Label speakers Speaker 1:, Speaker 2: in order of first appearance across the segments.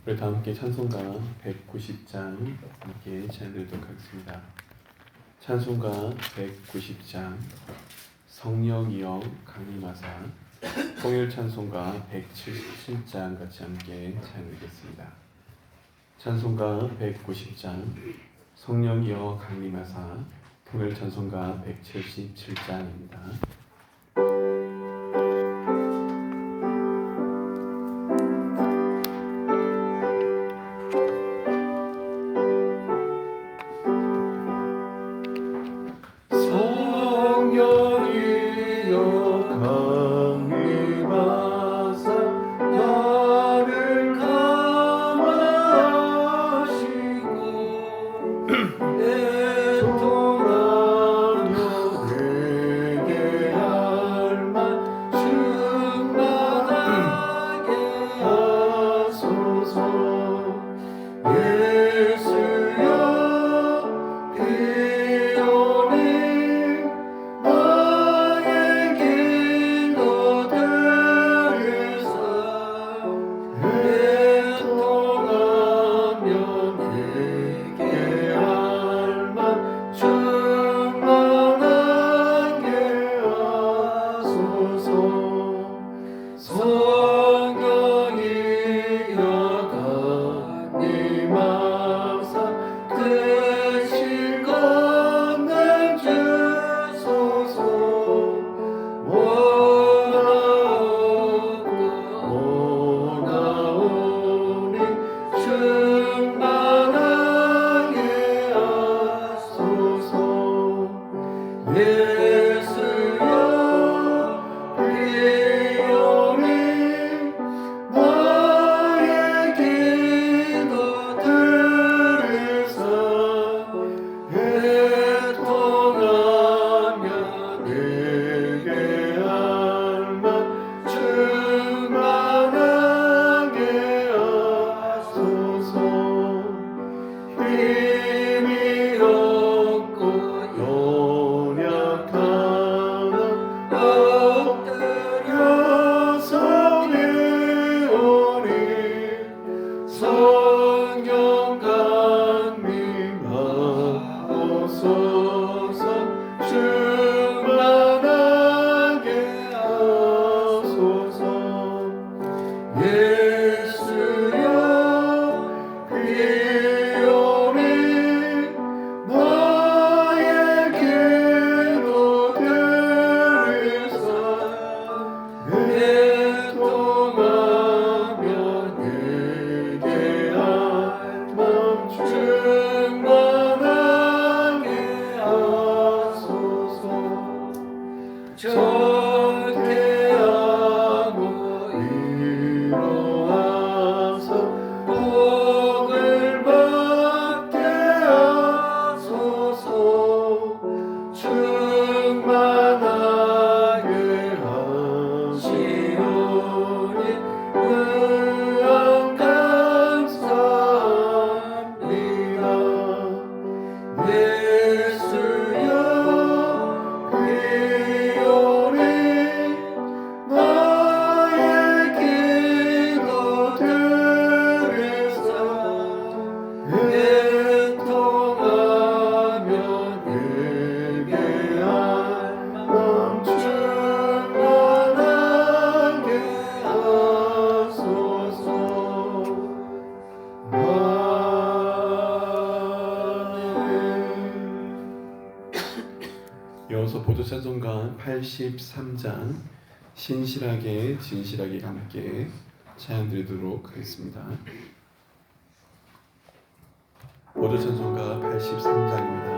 Speaker 1: 우리 다 함께 찬송가 190장 함께 찬양드리도록 하겠습니다. 찬송가 190장 성령이여 강림하사, 통일 찬송가 177장 같이 함께 찬양드리겠습니다. 찬송가 190장 성령이여 강림하사, 통일 찬송가 177장입니다. 이어서 보도찬송가 83장 신실하게 진실하게 함께 찬양드리도록 하겠습니다. 보도찬송가 83장입니다.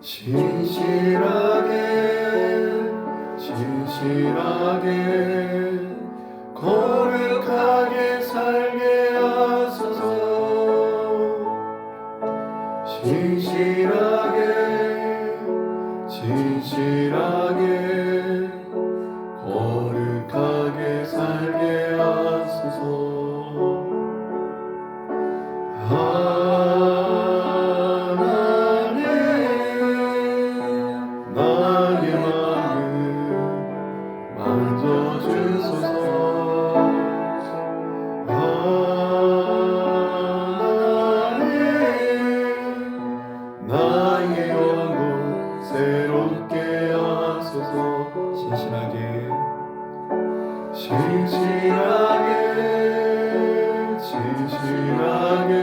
Speaker 1: 진실하게 거룩하게 살게 하소서. 진실하게 거룩하게 살게 하소서. 하나님 나의 영혼 새롭게 하소서. 신실하게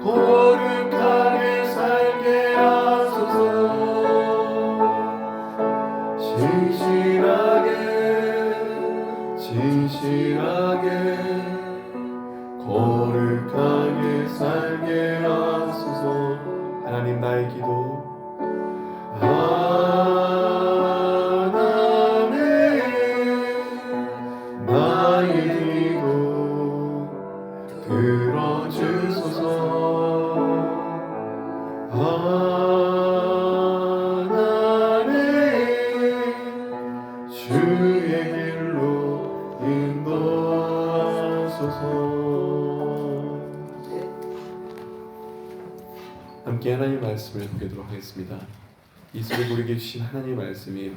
Speaker 1: 거룩하게 살게 하소서. 진실하게 거룩하게 살게 하소서. 하나님 나의 기도 들어주소서. 하나님 주의 길로 인도하소서. 함께 하나님 말씀을 보도록 하겠습니다. 이스라엘 우리에게 주신 하나님 말씀이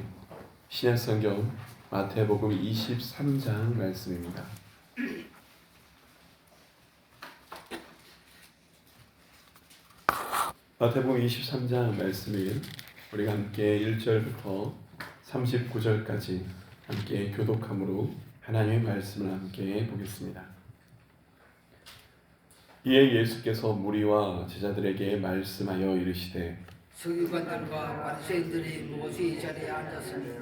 Speaker 1: 신약성경 마태복음 23장 말씀입니다. 마태복음 23장 말씀을 우리가 함께 1절부터 39절까지 함께 교독함으로 하나님의 말씀을 함께 보겠습니다. 이에 예수께서 무리와 제자들에게 말씀하여 이르시되
Speaker 2: 서기관들과 바리새인들이 모세의 자리에 앉았으니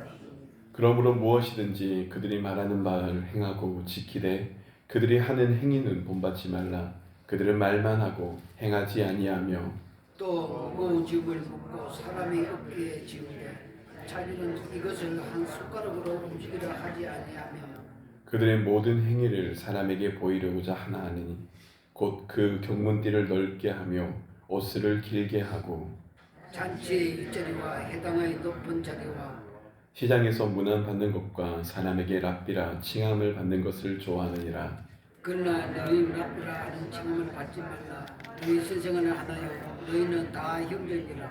Speaker 1: 그러므로 무엇이든지 그들이 말하는 바를 행하고 지키되 그들이 하는 행위는 본받지 말라. 그들은 말만 하고 행하지 아니하며
Speaker 2: 또 무거운 짐을 묻고 사람의 어깨에 지우되 자기는 이것을 한 숟가락으로 움직이려 하지 아니하며
Speaker 1: 그들의 모든 행위를 사람에게 보이려고자 하나 하느니 곧 그 경문띠를 넓게 하며 옷을 길게 하고
Speaker 2: 잔치의 일자리와 해당의 높은 자리와
Speaker 1: 시장에서 문안 받는 것과 사람에게 랍비라 칭함을 받는 것을 좋아하느니라.
Speaker 2: 그러나 너희는 랍비라 하는 칭함을 받지 말라. 너희 선생을 하나요 너희는 다 형제니라.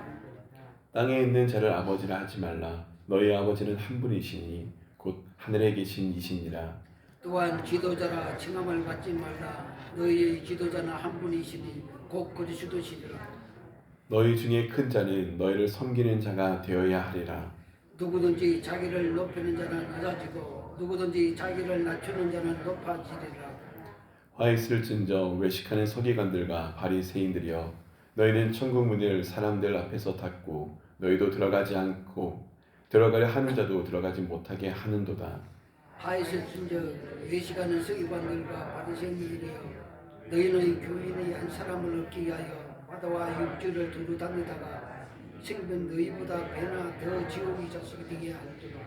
Speaker 1: 땅에 있는 자를 아버지라 하지 말라. 너희 아버지는 한 분이시니 곧 하늘에 계신 이시니라.
Speaker 2: 또한 지도자라 칭함을 받지 말라. 너희의 지도자는 한 분이시니 곧 그리스도시니라.
Speaker 1: 너희 중에 큰 자는 너희를 섬기는 자가 되어야 하리라.
Speaker 2: 누구든지 자기를 높이는 자는 낮아지고 누구든지 자기를 낮추는 자는 높아지리라.
Speaker 1: 화 있을진저 외식하는 서기관들과 바리새인들이여 너희는 천국 문을 사람들 앞에서 닫고 너희도 들어가지 않고 들어가려 하는 자도 들어가지 못하게 하는도다.
Speaker 2: 화 있을진저 외식하는 서기관들과 바리새인들이여 너희는 교인의 한 사람을 얻기 위하여 바다와 육지를 두루 다니다가 생명 너희보다 배나 더 지옥의 자식이 되게 하리라.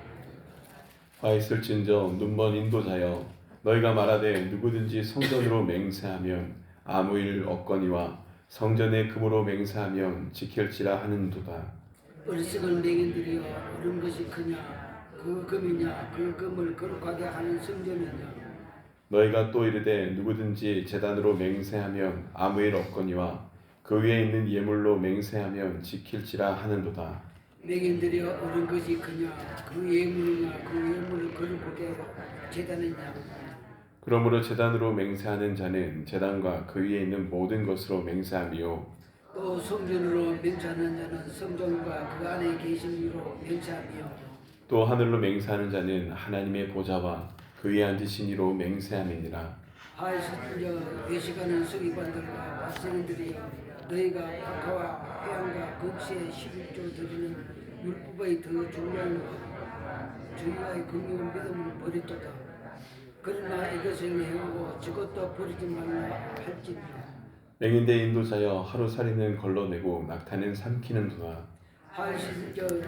Speaker 1: 화 있을진저 눈먼 인도자여 너희가 말하되 누구든지 성전으로 맹세하면 아무 일 없거니와 성전의 금으로 맹세하면 지킬지라 하는도다.
Speaker 2: 어리석은 맹인들이여 옳은 것이 크냐 그 금이냐 그 금을 거룩하게 하는 성전이냐.
Speaker 1: 너희가 또 이르되 누구든지 제단으로 맹세하면 아무 일 없거니와 그 위에 있는 예물로 맹세하면 지킬지라 하는도다.
Speaker 2: 맹인들이여 옳은 것이 크냐 그 예물이냐 그 예물을 거룩하게 제단했냐.
Speaker 1: 그러므로 제단으로 맹세하는 자는 제단과 그 위에 있는 모든 것으로 맹세하며
Speaker 2: 또 성전으로 맹세하는 자는 성전과 그 안에 계신 이로 맹세하며
Speaker 1: 또 하늘로 맹세하는 자는 하나님의 보좌와 그 위에 앉으신 이로 맹세함이니라.
Speaker 2: 하에서 외식하는 서기관들과 바리새인들이여 너희가 박하와 회양과 건시의 11조 드리는 율법의 더 중요한 것 저희와의 긍휼한 믿음을 버렸도다. 그러나 이것을 행하고 저것도 버리지 말라 할지니라.
Speaker 1: 맹인대 인도자여 하루살이는 걸러내고 낙타는 삼키는도다.
Speaker 2: 하에서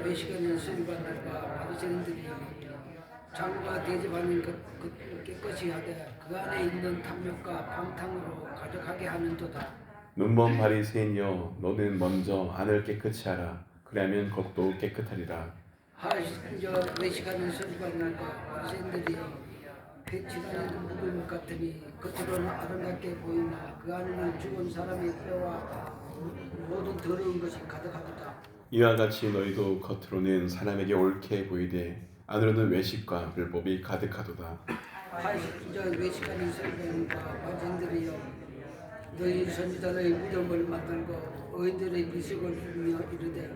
Speaker 2: 외식하는 서기관들과 바리새인들이여 장과 대접하는 것을 깨끗이 하되 그 안에 있는 탐욕과 방탕으로 가득하게 하는도다.
Speaker 1: 눈먼 바리새인이여 너는 먼저 안을 깨끗이 하라. 그리하면 겉도 깨끗하리라.
Speaker 2: 하에서 외식하는 서기관들과 바리새인들이여 배치가는 묵은 같으니 겉으로는 아름답게 보이나 그 안에는 죽은 사람의 뼈와 모든 더러운 것이 가득하도다.
Speaker 1: 이와 같이 너희도 겉으로는 사람에게 옳게 보이되 안으로는 외식과 불법이 가득하도다.
Speaker 2: 하에서 외식하는 서기관과 바리새인들이여 너희 선지자의 무덤을 만들고 의인들의 미식을 부르며 이르되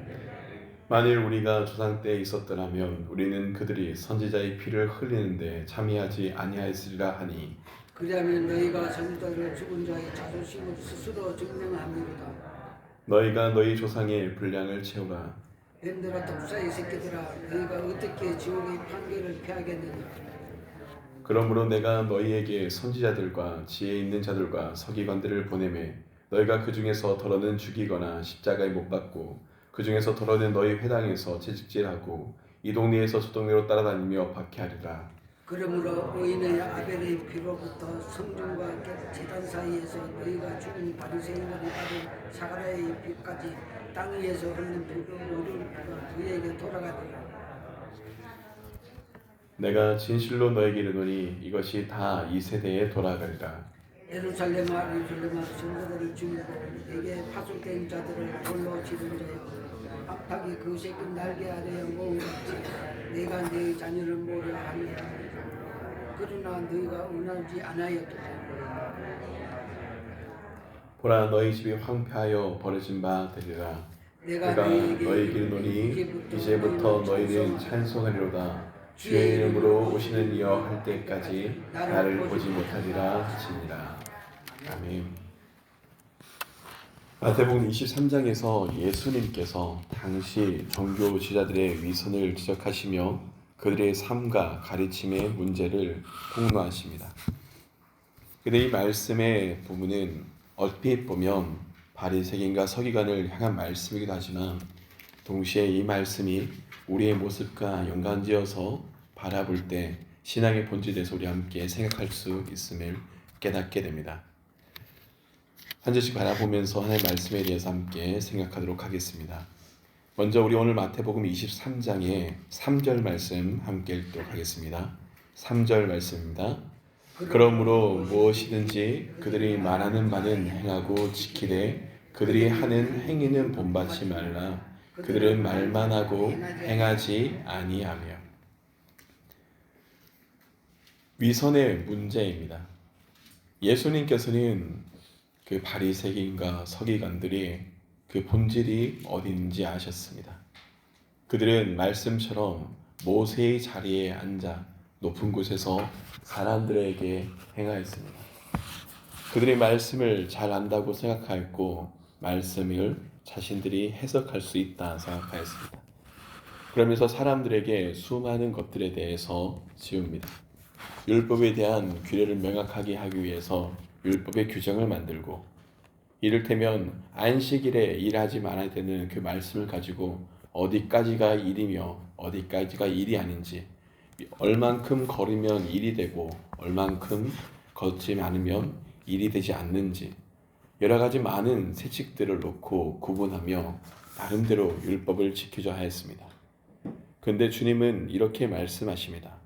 Speaker 1: 만일 우리가 조상 때에 있었더라면 우리는 그들이 선지자의 피를 흘리는데 참여하지 아니하였으리라 하니
Speaker 2: 그리하면 너희가 선지자를 죽은 자의 자존심을 스스로 증명함이로다.
Speaker 1: 너희가 너희 조상의 분량을 채우라.
Speaker 2: 뱀들아 독사의 새끼들아 너희가 어떻게 지옥의 판결을 피하겠느냐.
Speaker 1: 그러므로 내가 너희에게 선지자들과 지혜 있는 자들과 서기관들을 보내매 너희가 그 중에서 더러는 죽이거나 십자가에 못 박고 그 중에서 더러는 너희 회당에서 채찍질하고 이 동네에서 저 동네로 따라다니며 박해하리라.
Speaker 2: 그러므로 의인의 아벨의 피로부터 성중과 제단 사이에서 너희가 죽은 바리새인들이 받은 사가랴의 피까지 땅 위에서 흘린 피가 그에게 돌아가리라.
Speaker 1: 내가 진실로 너에게 이르노니 이것이 다 이 세대에 돌아가리라.
Speaker 2: 예루살렘아 예루살렘아 성도들을 죽이고 내게 파송된 자들을 돌로 치는 자여 악하게 그 새끼 날개 아래에 모으겠지. 내가 네 자녀를 모으려 하니 그러나 너희가 원하지 않았도다.
Speaker 1: 보라 너희 집이 황폐하여 버려진 바 되리라.
Speaker 2: 내가
Speaker 1: 내가
Speaker 2: 너희에게
Speaker 1: 너희에게 이르노니 이제부터 너희는 찬송하리로다. 주의 이름으로 오시는 이여 할 때까지 나를 보지 못하리라 하시니라. 아멘. 마태복음 23장에서 예수님께서 당시 종교 지도자들의 위선을 지적하시며 그들의 삶과 가르침의 문제를 폭로하십니다. 근데 이 말씀의 부분은 얼핏 보면 바리새인과 서기관을 향한 말씀이기도 하지만 동시에 이 말씀이 우리의 모습과 연관지어서 바라볼 때 신앙의 본질에 대해서 우리 함께 생각할 수 있음을 깨닫게 됩니다. 한 절씩 바라보면서 하나님의 말씀에 대해서 함께 생각하도록 하겠습니다. 먼저 우리 오늘 마태복음 23장의 3절 말씀 함께 읽도록 하겠습니다. 3절 말씀입니다. 그러므로 무엇이든지 그들이 말하는 바는 행하고 지키되 그들이 하는 행위는 본받지 말라. 그들은 말만 하고 행하지 아니하며. 위선의 문제입니다. 예수님께서는 그 바리새인과 서기관들이 그 본질이 어딘지 아셨습니다. 그들은 말씀처럼 모세의 자리에 앉아 높은 곳에서 사람들에게 행하였습니다. 그들이 말씀을 잘 안다고 생각하였고 말씀을 자신들이 해석할 수 있다 생각하였습니다. 그러면서 사람들에게 수많은 것들에 대해서 지웁니다. 율법에 대한 규례를 명확하게 하기 위해서 율법의 규정을 만들고 이를테면 안식일에 일하지 말아야 되는 그 말씀을 가지고 어디까지가 일이며 어디까지가 일이 아닌지, 얼만큼 걸으면 일이 되고 얼만큼 걷지 않으면 일이 되지 않는지 여러 가지 많은 세칙들을 놓고 구분하며 나름대로 율법을 지키려 하였습니다. 그런데 주님은 이렇게 말씀하십니다.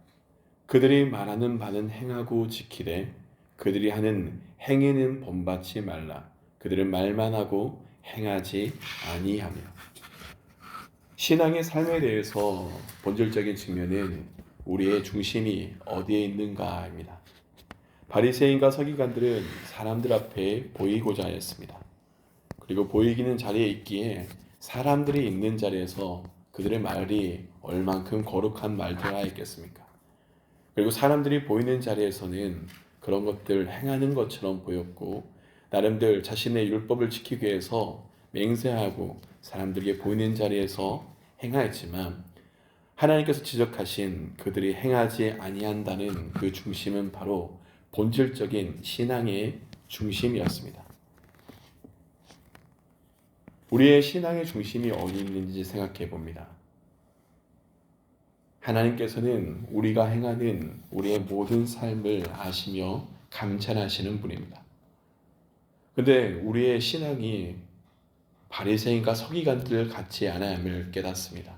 Speaker 1: 그들이 말하는 바는 행하고 지키되 그들이 하는 행위는 본받지 말라. 그들은 말만 하고 행하지 아니하며. 신앙의 삶에 대해서 본질적인 측면은 우리의 중심이 어디에 있는가입니다. 바리새인과 서기관들은 사람들 앞에 보이고자 하였습니다. 그리고 보이기는 자리에 있기에 사람들이 있는 자리에서 그들의 말이 얼만큼 거룩한 말들을 하였겠습니까? 그리고 사람들이 보이는 자리에서는 그런 것들 행하는 것처럼 보였고 나름대로 자신의 율법을 지키기 위해서 맹세하고 사람들에게 보이는 자리에서 행하였지만 하나님께서 지적하신 그들이 행하지 아니한다는 그 중심은 바로 본질적인 신앙의 중심이었습니다. 우리의 신앙의 중심이 어디 있는지 생각해 봅니다. 하나님께서는 우리가 행하는 우리의 모든 삶을 아시며 감찰하시는 분입니다. 그런데 우리의 신앙이 바리새인과 서기관들 같지 않음을 깨닫습니다.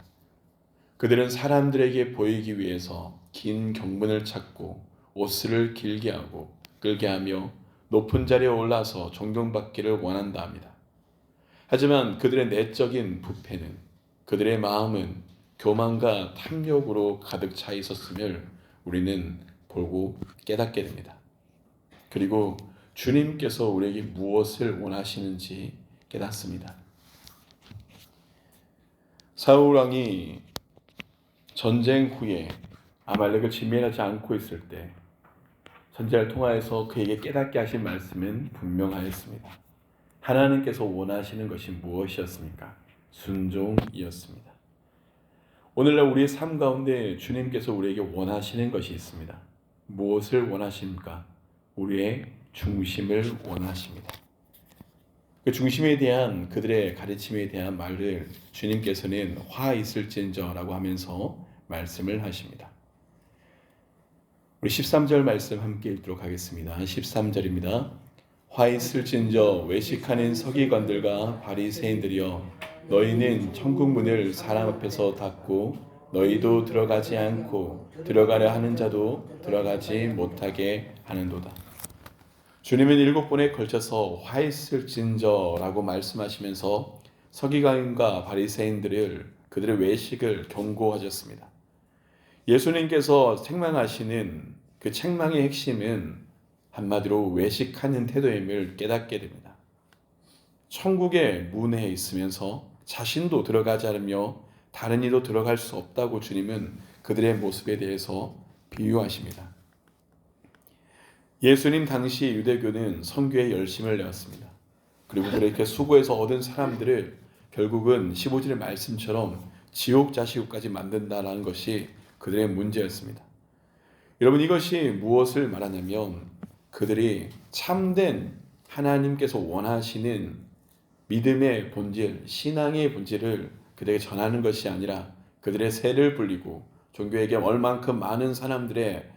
Speaker 1: 그들은 사람들에게 보이기 위해서 긴 경문을 찾고 옷을 길게 하고 끌게 하며 높은 자리에 올라서 존경받기를 원한다 합니다. 하지만 그들의 내적인 부패는, 그들의 마음은 교만과 탐욕으로 가득 차 있었음을 우리는 보고 깨닫게 됩니다. 그리고 주님께서 우리에게 무엇을 원하시는지 깨닫습니다. 사울 왕이 전쟁 후에 아말렉을 진멸하지 않고 있을 때 선지자를 통하여서 그에게 깨닫게 하신 말씀은 분명하였습니다. 하나님께서 원하시는 것이 무엇이었습니까? 순종이었습니다. 오늘날 우리의 삶 가운데 주님께서 우리에게 원하시는 것이 있습니다. 무엇을 원하십니까? 우리의 중심을 원하십니다. 그 중심에 대한 그들의 가르침에 대한 말을 주님께서는 화 있을진저라고 하면서 말씀을 하십니다. 우리 13절 말씀 함께 읽도록 하겠습니다. 13절입니다. 화 있을진저 외식하는 서기관들과 바리새인들이여 너희는 천국 문을 사람 앞에서 닫고 너희도 들어가지 않고 들어가려 하는 자도 들어가지 못하게 하는도다. 주님은 7번에 걸쳐서 화 있을진저라고 말씀하시면서 서기관과 바리새인들을 그들의 외식을 경고하셨습니다. 예수님께서 책망하시는 그 책망의 핵심은 한마디로 외식하는 태도임을 깨닫게 됩니다. 천국의 문에 있으면서 자신도 들어가지 않으며 다른 이도 들어갈 수 없다고 주님은 그들의 모습에 대해서 비유하십니다. 예수님 당시 유대교는 선교에 열심을 내었습니다. 그리고 그렇게 수고해서 얻은 사람들을 결국은 15절의 말씀처럼 지옥 자식까지 만든다는 것이 그들의 문제였습니다. 여러분, 이것이 무엇을 말하냐면 그들이 참된 하나님께서 원하시는 믿음의 본질, 신앙의 본질을 그들에게 전하는 것이 아니라 그들의 세를 불리고 종교에게 얼만큼 많은 사람들의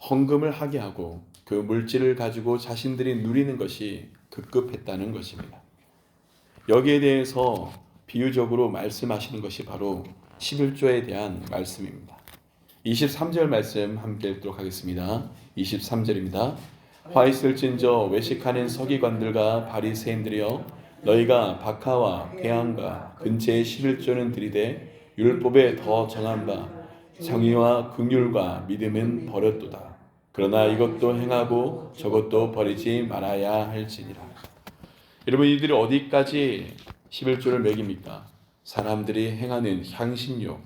Speaker 1: 헌금을 하게 하고 그 물질을 가지고 자신들이 누리는 것이 급급했다는 것입니다. 여기에 대해서 비유적으로 말씀하시는 것이 바로 11조에 대한 말씀입니다. 23절 말씀 함께 읽도록 하겠습니다. 23절입니다. 화 있을진저 외식하는 서기관들과 바리새인들이여 너희가 박하와 회항과 근체의 11조는 들이되 율법에 더 정한 바 정의와 긍휼과 믿음은 버렸도다. 그러나 이것도 행하고 저것도 버리지 말아야 할지니라. 여러분, 이들이 어디까지 11조를 매깁니까? 사람들이 행하는 향신료,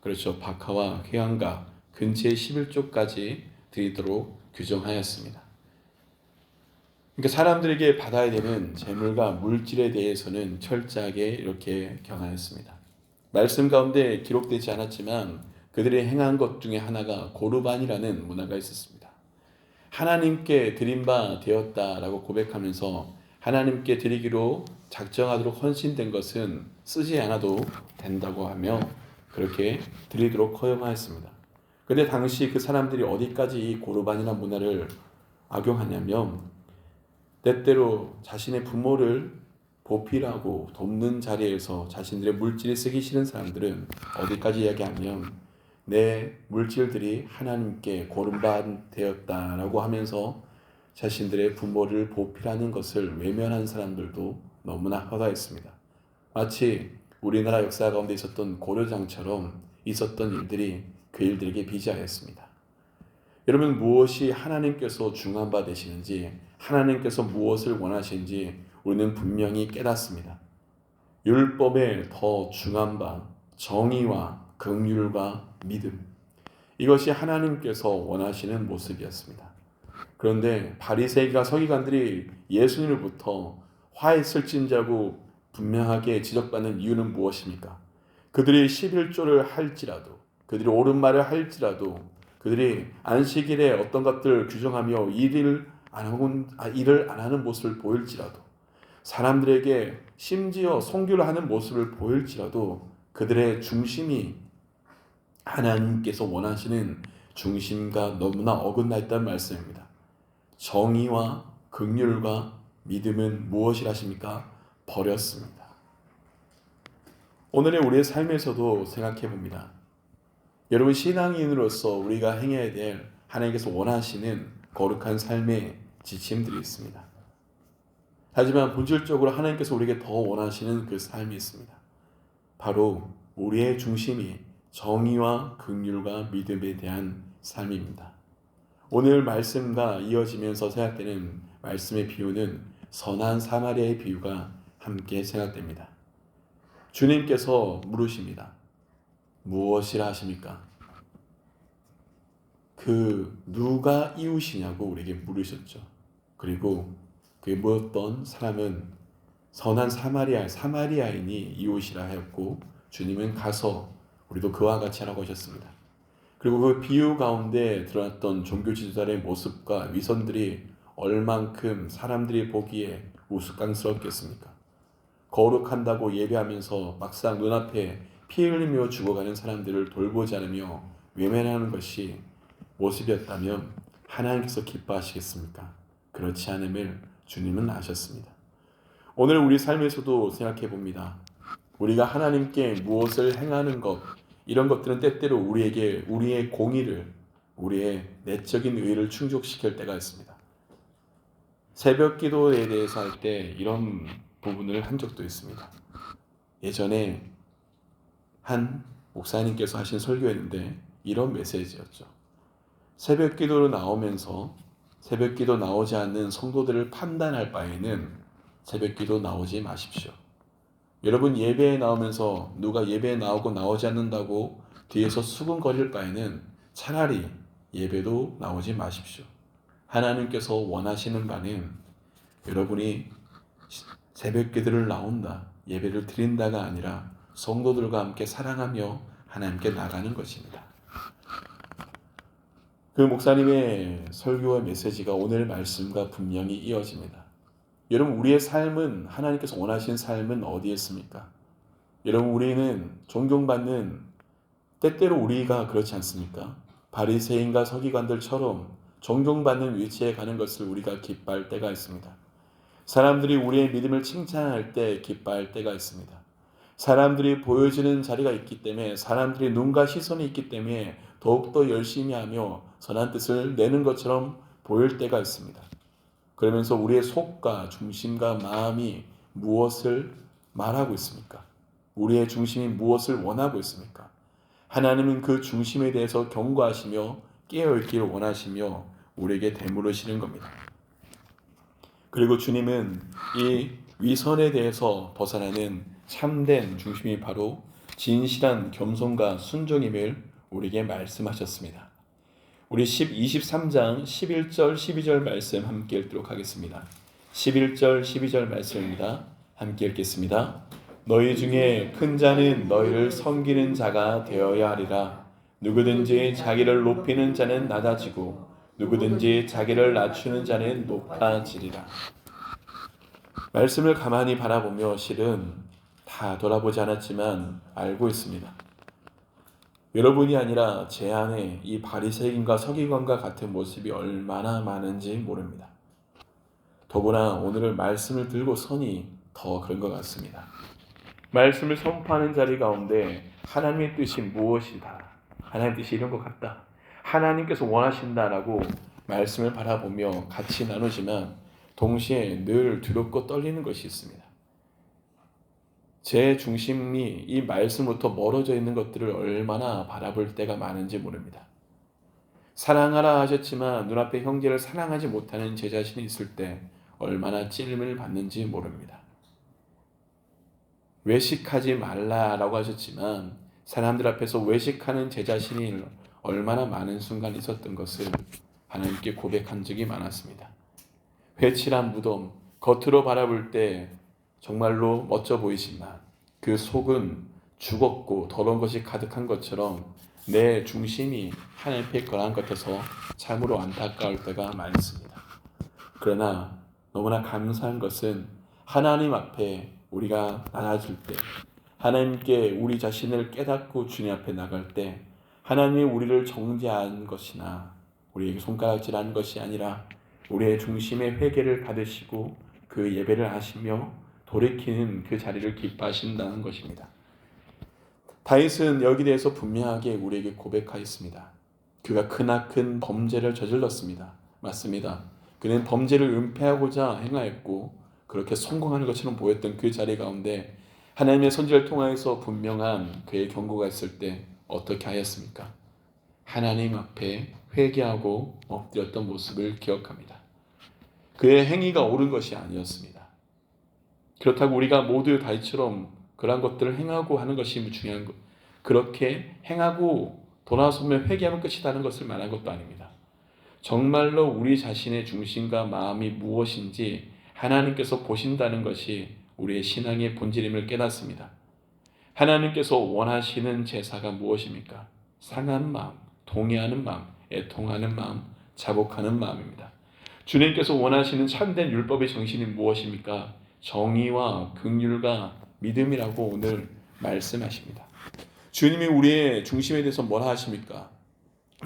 Speaker 1: 그렇죠, 박하와 회항과 근체의 11조까지 드리도록 규정하였습니다. 그러니까 사람들에게 받아야 되는 재물과 물질에 대해서는 철저하게 이렇게 경하였습니다. 말씀 가운데 기록되지 않았지만 그들이 행한 것 중에 하나가 고르반이라는 문화가 있었습니다. 하나님께 드린 바 되었다라고 고백하면서 하나님께 드리기로 작정하도록 헌신된 것은 쓰지 않아도 된다고 하며 그렇게 드리도록 허용하였습니다. 그런데 당시 그 사람들이 어디까지 이 고르반이라는 문화를 악용하냐면 때때로 자신의 부모를 보필하고 돕는 자리에서 자신들의 물질이 쓰기 싫은 사람들은 어디까지 이야기하면 내 물질들이 하나님께 고름반 되었다라고 하면서 자신들의 부모를 보필하는 것을 외면한 사람들도 너무나 허다했습니다. 마치 우리나라 역사 가운데 있었던 고려장처럼 있었던 일들이 그 일들에게 비자했습니다. 여러분, 무엇이 하나님께서 중한 바 되시는지, 하나님께서 무엇을 원하시는지 우리는 분명히 깨닫습니다. 율법에 더 중한 바 정의와 긍휼과 믿음, 이것이 하나님께서 원하시는 모습이었습니다. 그런데 바리새인과 서기관들이 예수님으로부터 화 있을진저고 분명하게 지적받는 이유는 무엇입니까? 그들이 11조를 할지라도, 그들이 옳은 말을 할지라도, 그들이 안식일에 어떤 것들을 규정하며 일을 안 하는 모습을 보일지라도, 사람들에게 심지어 선교를 하는 모습을 보일지라도 그들의 중심이 하나님께서 원하시는 중심과 너무나 어긋나 있다는 말씀입니다. 정의와 긍휼과 믿음은 무엇이라 하십니까? 버렸습니다. 오늘의 우리의 삶에서도 생각해 봅니다. 여러분, 신앙인으로서 우리가 행해야 될 하나님께서 원하시는 거룩한 삶의 지침들이 있습니다. 하지만 본질적으로 하나님께서 우리에게 더 원하시는 그 삶이 있습니다. 바로 우리의 중심이 정의와 긍휼과 믿음에 대한 삶입니다. 오늘 말씀과 이어지면서 생각되는 말씀의 비유는 선한 사마리아의 비유가 함께 생각됩니다. 주님께서 물으십니다. 무엇이라 하십니까? 그 누가 이웃이냐고 우리에게 물으셨죠. 그리고 그게 물었던 사람은 선한 사마리아인이 이웃이라 하였고, 주님은 가서 우리도 그와 같이 하라고 하셨습니다. 그리고 그 비유 가운데 드러났던 종교 지도자의 모습과 위선들이 얼만큼 사람들이 보기에 우스꽝스럽겠습니까? 거룩한다고 예배하면서 막상 눈앞에 피 흘리며 죽어가는 사람들을 돌보지 않으며 외면하는 것이 모습이었다면 하나님께서 기뻐하시겠습니까? 그렇지 않음을 주님은 아셨습니다. 오늘 우리 삶에서도 생각해 봅니다. 우리가 하나님께 무엇을 행하는 것, 이런 것들은 때때로 우리에게 우리의 공의를, 우리의 내적인 의를 충족시킬 때가 있습니다. 새벽 기도에 대해서 할 때 이런 부분을 한 적도 있습니다. 예전에 한 목사님께서 하신 설교였는데 이런 메시지였죠. 새벽 기도로 나오면서 새벽 기도 나오지 않는 성도들을 판단할 바에는 새벽 기도 나오지 마십시오. 여러분 예배에 나오면서 누가 예배에 나오고 나오지 않는다고 뒤에서 수군거릴 바에는 차라리 예배도 나오지 마십시오. 하나님께서 원하시는 바는 여러분이 새벽 기도를 나온다, 예배를 드린다가 아니라 성도들과 함께 사랑하며 하나님께 나가는 것입니다. 그 목사님의 설교와 메시지가 오늘 말씀과 분명히 이어집니다. 여러분 우리의 삶은, 하나님께서 원하신 삶은 어디에 있습니까? 여러분 우리는 존경받는, 때때로 우리가 그렇지 않습니까? 바리새인과 서기관들처럼 존경받는 위치에 가는 것을 우리가 기뻐할 때가 있습니다. 사람들이 우리의 믿음을 칭찬할 때 기뻐할 때가 있습니다. 사람들이 보여지는 자리가 있기 때문에, 사람들이 눈과 시선이 있기 때문에 더욱더 열심히 하며 선한 뜻을 내는 것처럼 보일 때가 있습니다. 그러면서 우리의 속과 중심과 마음이 무엇을 말하고 있습니까? 우리의 중심이 무엇을 원하고 있습니까? 하나님은 그 중심에 대해서 경고하시며 깨어있기를 원하시며 우리에게 되물으시는 겁니다. 그리고 주님은 이 위선에 대해서 벗어나는 참된 중심이 바로 진실한 겸손과 순종임을 우리에게 말씀하셨습니다. 우리 23장 11절 12절 말씀 함께 읽도록 하겠습니다. 11절 12절 말씀입니다. 함께 읽겠습니다. 너희 중에 큰 자는 너희를 섬기는 자가 되어야 하리라. 누구든지 자기를 높이는 자는 낮아지고 누구든지 자기를 낮추는 자는 높아지리라. 말씀을 가만히 바라보며 실은 다 돌아보지 않았지만 알고 있습니다. 여러분이 아니라 제 안에 이 바리새인과 서기관과 같은 모습이 얼마나 많은지 모릅니다. 더구나 오늘 말씀을 들고 서니 더 그런 것 같습니다. 말씀을 선포하는 자리 가운데 하나님의 뜻이 무엇이다, 하나님의 뜻이 이런 것 같다, 하나님께서 원하신다라고 말씀을 바라보며 같이 나누지만 동시에 늘 두렵고 떨리는 것이 있습니다. 제 중심이 이 말씀부터 멀어져 있는 것들을 얼마나 바라볼 때가 많은지 모릅니다. 사랑하라 하셨지만 눈앞에 형제를 사랑하지 못하는 제 자신이 있을 때 얼마나 찔림을 받는지 모릅니다. 외식하지 말라라고 하셨지만 사람들 앞에서 외식하는 제 자신이 얼마나 많은 순간이 있었던 것을 하나님께 고백한 적이 많았습니다. 회칠한 무덤, 겉으로 바라볼 때 정말로 멋져 보이지만 그 속은 죽었고 더러운 것이 가득한 것처럼 내 중심이 하나님께 거한 것 같아서 참으로 안타까울 때가 많습니다. 그러나 너무나 감사한 것은 하나님 앞에 우리가 나아질 때, 하나님께 우리 자신을 깨닫고 주님 앞에 나갈 때 하나님이 우리를 정죄한 것이나 우리에게 손가락질한 것이 아니라 우리의 중심에 회개를 받으시고 그 예배를 하시며 돌이키는 그 자리를 기뻐하신다는 것입니다. 다윗은 여기 대해서 분명하게 우리에게 고백하였습니다. 그가 크나큰 범죄를 저질렀습니다. 맞습니다. 그는 범죄를 은폐하고자 행하였고 그렇게 성공하는 것처럼 보였던 그 자리 가운데 하나님의 선지자를 통하여서 분명한 그의 경고가 있을 때 어떻게 하였습니까? 하나님 앞에 회개하고 엎드렸던 모습을 기억합니다. 그의 행위가 옳은 것이 아니었습니다. 그렇다고 우리가 모두 다윗처럼 그러한 것들을 행하고 하는 것이 중요한 것. 그렇게 행하고 돌아서면 회개하면 끝이라는 것을 말한 것도 아닙니다. 정말로 우리 자신의 중심과 마음이 무엇인지 하나님께서 보신다는 것이 우리의 신앙의 본질임을 깨닫습니다. 하나님께서 원하시는 제사가 무엇입니까? 상한 마음, 동의하는 마음, 애통하는 마음, 자복하는 마음입니다. 주님께서 원하시는 참된 율법의 정신이 무엇입니까? 정의와 긍휼과 믿음이라고 오늘 말씀하십니다. 주님이 우리의 중심에 대해서 뭐라 하십니까?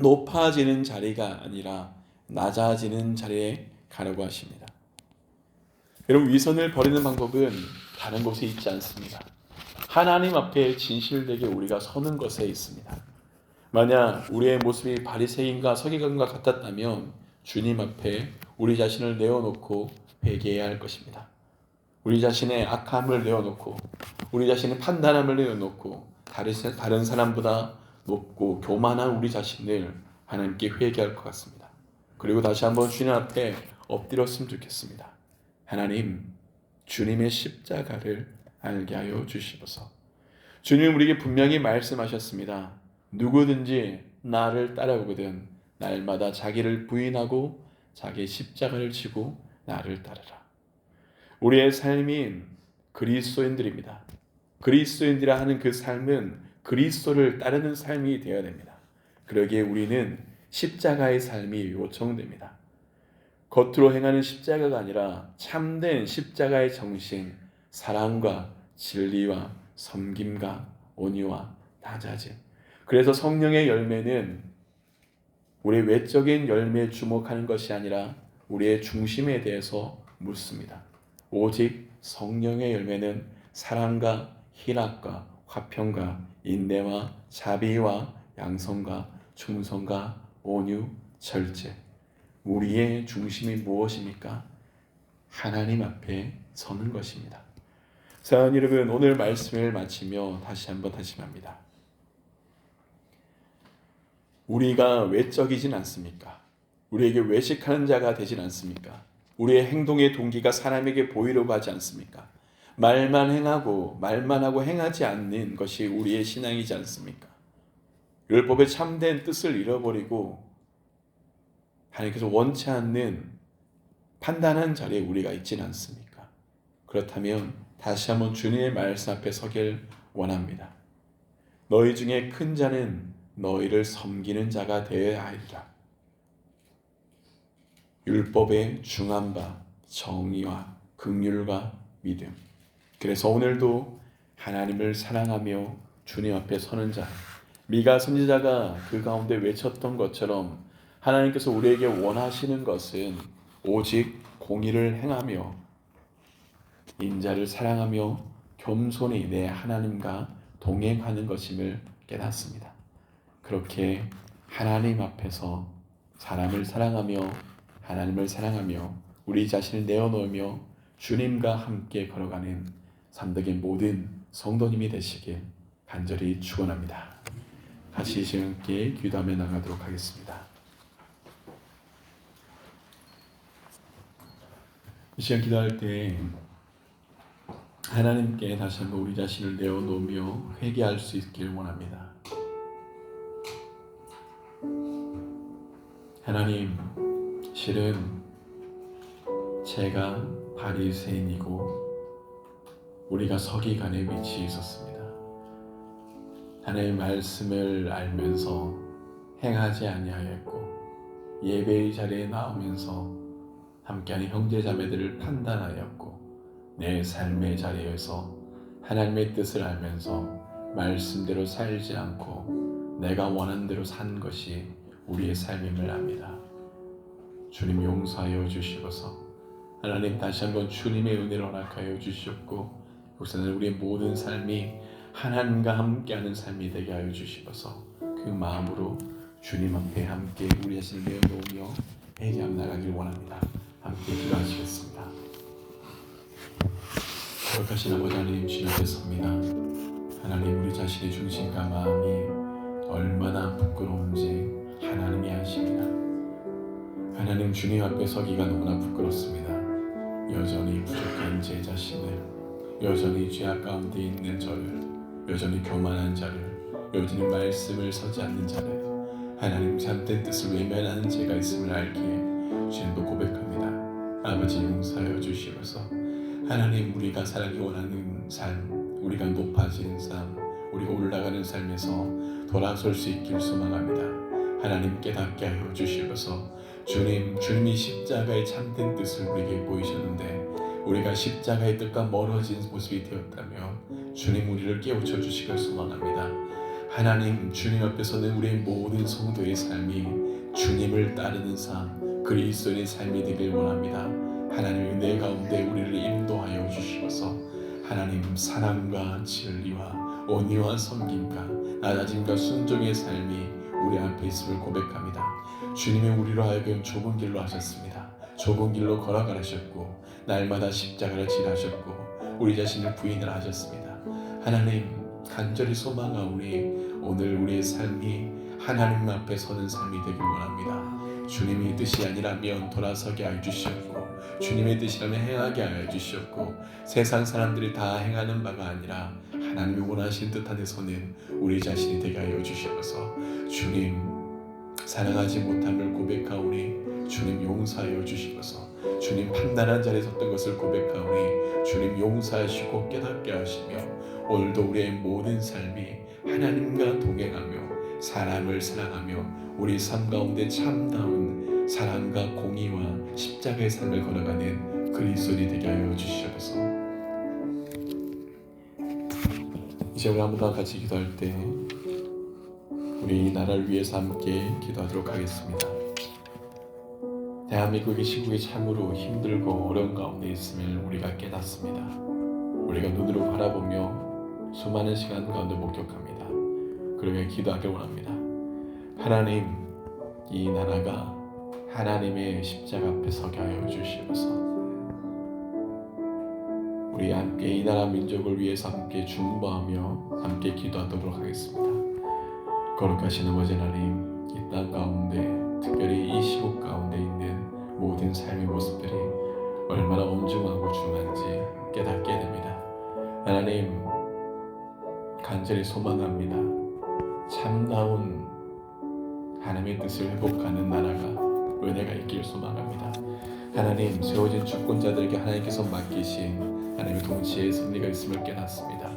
Speaker 1: 높아지는 자리가 아니라 낮아지는 자리에 가려고 하십니다. 여러분, 위선을 버리는 방법은 다른 곳에 있지 않습니다. 하나님 앞에 진실되게 우리가 서는 것에 있습니다. 만약 우리의 모습이 바리새인과 서기관과 같았다면 주님 앞에 우리 자신을 내어놓고 회개해야 할 것입니다. 우리 자신의 악함을 내어놓고 우리 자신의 판단함을 내어놓고 다른 사람보다 높고 교만한 우리 자신을 하나님께 회개할 것 같습니다. 그리고 다시 한번 주님 앞에 엎드렸으면 좋겠습니다. 하나님, 주님의 십자가를 알게 하여 주시옵소서. 주님 우리에게 분명히 말씀하셨습니다. 누구든지 나를 따라오거든 날마다 자기를 부인하고 자기 십자가를 지고 나를 따르라. 우리의 삶이 그리스도인들입니다. 그리스도인들이라 하는 그 삶은 그리스도를 따르는 삶이 되어야 됩니다. 그러기에 우리는 십자가의 삶이 요청됩니다. 겉으로 행하는 십자가가 아니라 참된 십자가의 정신, 사랑과 진리와 섬김과 온유와 낮아짐. 그래서 성령의 열매는 우리의 외적인 열매에 주목하는 것이 아니라 우리의 중심에 대해서 묻습니다. 오직 성령의 열매는 사랑과 희락과 화평과 인내와 자비와 양성과 충성과 온유, 절제. 우리의 중심이 무엇입니까? 하나님 앞에 서는 것입니다. 사랑하는 여러분, 오늘 말씀을 마치며 다시 한번 다짐합니다. 우리가 외적이진 않습니까? 우리에게 외식하는 자가 되진 않습니까? 우리의 행동의 동기가 사람에게 보이려고 하지 않습니까? 말만 하고 행하지 않는 것이 우리의 신앙이지 않습니까? 율법의 참된 뜻을 잃어버리고 하나님께서 원치 않는 판단한 자리에 우리가 있지는 않습니까? 그렇다면 다시 한번 주님의 말씀 앞에 서길 원합니다. 너희 중에 큰 자는 너희를 섬기는 자가 되어야 하리라. 율법의 중한 바 정의와 긍휼과 믿음. 그래서 오늘도 하나님을 사랑하며 주님 앞에 서는 자, 미가 선지자가 그 가운데 외쳤던 것처럼 하나님께서 우리에게 원하시는 것은 오직 공의를 행하며 인자를 사랑하며 겸손히 내 하나님과 동행하는 것임을 깨닫습니다. 그렇게 하나님 앞에서 사람을 사랑하며 하나님을 사랑하며 우리 자신을 내어놓으며 주님과 함께 걸어가는 삼덕의 모든 성도님이 되시길 간절히 축원합니다. 같이 함께 기도하며 나가도록 하겠습니다. 이 시간 기도할 때 하나님께 다시 한번 우리 자신을 내어놓으며 회개할 수 있길 원합니다. 하나님, 실은 제가 바리새인이고 우리가 서기관의 위치에 있었습니다. 하나님의 말씀을 알면서 행하지 아니하였고 예배의 자리에 나오면서 함께하는 형제자매들을 판단하였고 내 삶의 자리에서 하나님의 뜻을 알면서 말씀대로 살지 않고 내가 원하는 대로 산 것이 우리의 삶임을 압니다. 주님 용서하여 주시옵소서. 하나님 다시 한번 주님의 은혜를 허락하여 주시옵고 역사는 우리의 모든 삶이 하나님과 함께하는 삶이 되게 하여 주시옵소서. 그 마음으로 주님 앞에 함께 우리 자신을 내어놓으며 회개하며 나가길 원합니다. 함께 기도하시겠습니다. 거룩하신 아버지 하나님, 주님 앞에 섭니다. 하나님, 우리 자신의 중심과 마음이 얼마나 부끄러운지 하나님이 아십니다. 하나님, 주님 앞에 서기가 너무나 부끄럽습니다. 여전히 부족한 제 자신을 여전히 죄악 가운데 있는 저를, 여전히 교만한 자를, 여전히 말씀을 서지 않는 자를, 하나님 참된 뜻을 외면하는 죄가 있음을 알기에 주님도 고백합니다. 아버지 용서하여 주시옵소서. 하나님, 우리가 살기 원하는 삶, 우리가 높아지는 삶, 우리가 올라가는 삶에서 돌아설 수 있길 소망합니다. 하나님 깨닫게 하여 주시옵소서. 주님이 십자가의 참된 뜻을 우리에게 보이셨는데 우리가 십자가의 뜻과 멀어진 모습이 되었다면 주님 우리를 깨우쳐 주시길 소망합니다. 하나님, 주님 앞에서는 우리의 모든 성도의 삶이 주님을 따르는 삶, 그리스도의 삶이 되길 원합니다. 하나님의 은혜 가운데 우리를 인도하여 주시옵소서. 하나님, 사랑과 진리와 온유한 섬김과 낮아짐과 순종의 삶이 우리 앞에 있음을 고백합니다. 주님이 우리로 하여금 좁은 길로 하셨습니다. 좁은 길로 걸어가셨고 날마다 십자가를 지나셨고 우리 자신을 부인을 하셨습니다. 하나님, 간절히 소망하오니 오늘 우리의 삶이 하나님 앞에 서는 삶이 되길 원합니다. 주님의 뜻이 아니라면 돌아서게 하여 주시옵고 주님의 뜻이라면 행하게 하여 주시옵고 세상 사람들이 다 행하는 바가 아니라 하나님이 원하신 뜻 안에서는 우리 자신이 되게 하여 주시옵소서. 주님, 사랑하지 못함을 고백하오니 주님 용서하여 주시옵소서. 주님 판단한 자리에 섰던 것을 고백하오니 주님 용서하시고 깨닫게 하시며 오늘도 우리의 모든 삶이 하나님과 동행하며 사람을 사랑하며 우리 삶 가운데 참다운 사랑과 공의와 십자가의 삶을 걸어가는 그리스도인이 되게 하여 주시옵소서. 이제 우리 한 번 더 같이 기도할 때 우리 이 나라를 위해서 함께 기도하도록 하겠습니다. 대한민국의 시국이 참으로 힘들고 어려운 가운데 있음을 우리가 깨닫습니다. 우리가 눈으로 바라보며 수많은 시간 가운데 목격합니다. 그러게 기도하길 원합니다. 하나님, 이 나라가 하나님의 십자가 앞에 서게 하여 주시옵소서. 우리 함께 이 나라 민족을 위해서 함께 중보하며 함께 기도하도록 하겠습니다. 거룩하신 아버지 하나님, 이 땅 가운데 특별히 이 시국 가운데 있는 모든 삶의 모습들이 얼마나 엄중하고 중한지 깨닫게 됩니다. 하나님, 간절히 소망합니다. 참다운 하나님의 뜻을 회복하는 나라가 은혜가 있길 소망합니다. 하나님, 세워진 주권자들에게 하나님께서 맡기신 하나님의 통치의 섭리가 있음을 깨닫습니다.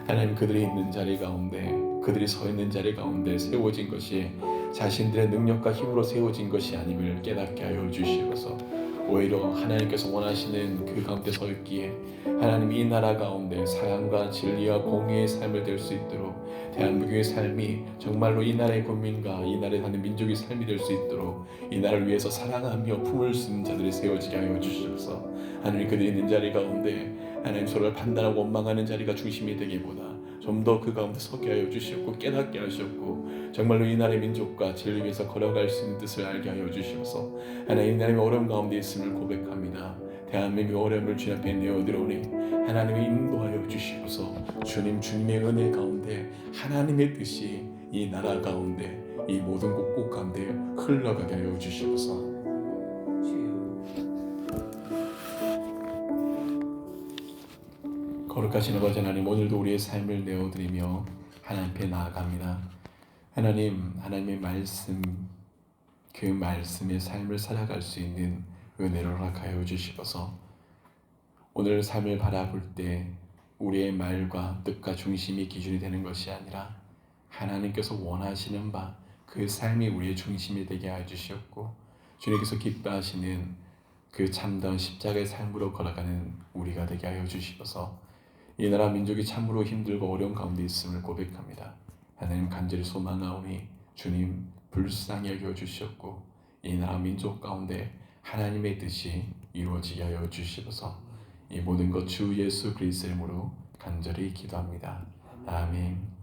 Speaker 1: 하나님, 그들이 있는 자리 가운데, 그들이 서 있는 자리 가운데 세워진 것이 자신들의 능력과 힘으로 세워진 것이 아님을 깨닫게 하여 주시옵소서. 오히려 하나님께서 원하시는 그 가운데 서 있기에 하나님, 이 나라 가운데 사랑과 진리와 공의의 삶을 될 수 있도록 대한민국의 삶이 정말로 이 나라의 국민과 이 나라에 사는 민족의 삶이 될 수 있도록 이 나라를 위해서 사랑하며 품을 수 있는 자들이 세워지게 하여 주시옵소서. 하나님, 그들이 있는 자리 가운데 하나님 서로를 판단하고 원망하는 자리가 중심이 되기보다 좀 더 그 가운데 서게 하여 주시옵고 깨닫게 하시옵고 정말로 이 나라의 민족과 진리 위해서 걸어갈 수 있는 뜻을 알게 하여 주시옵소서. 하나님, 하나님의 어려움 가운데 있음을 고백합니다. 대한민국의 어려움을 주님 앞에 내어드리오니 하나님의 인도하여 주시옵소서. 주님의 은혜 가운데 하나님의 뜻이 이 나라 가운데 이 모든 곳곳 가운데 흘러가게 하여 주시옵소서. 거룩하신 아버지 하나님, 오늘도 우리의 삶을 내어드리며 하나님 앞에 나아갑니다. 하나님, 하나님의 말씀, 그 말씀의 삶을 살아갈 수 있는 은혜를 허락하여 주시옵소서. 오늘 삶을 바라볼 때 우리의 말과 뜻과 중심이 기준이 되는 것이 아니라 하나님께서 원하시는 바 그 삶이 우리의 중심이 되게 하여 주시옵고 주님께서 기뻐하시는 그 참다운 십자가의 삶으로 걸어가는 우리가 되게 하여 주시옵소서. 이 나라 민족이 참으로 힘들고 어려운 가운데 있음을 고백합니다. 하나님, 간절히 소망하오니 주님 불쌍히 여겨 주시옵고 이 나라 민족 가운데 하나님의 뜻이 이루어지게 하여 주시옵소서. 이 모든 것 주 예수 그리스도의 이름으로 간절히 기도합니다. 아멘.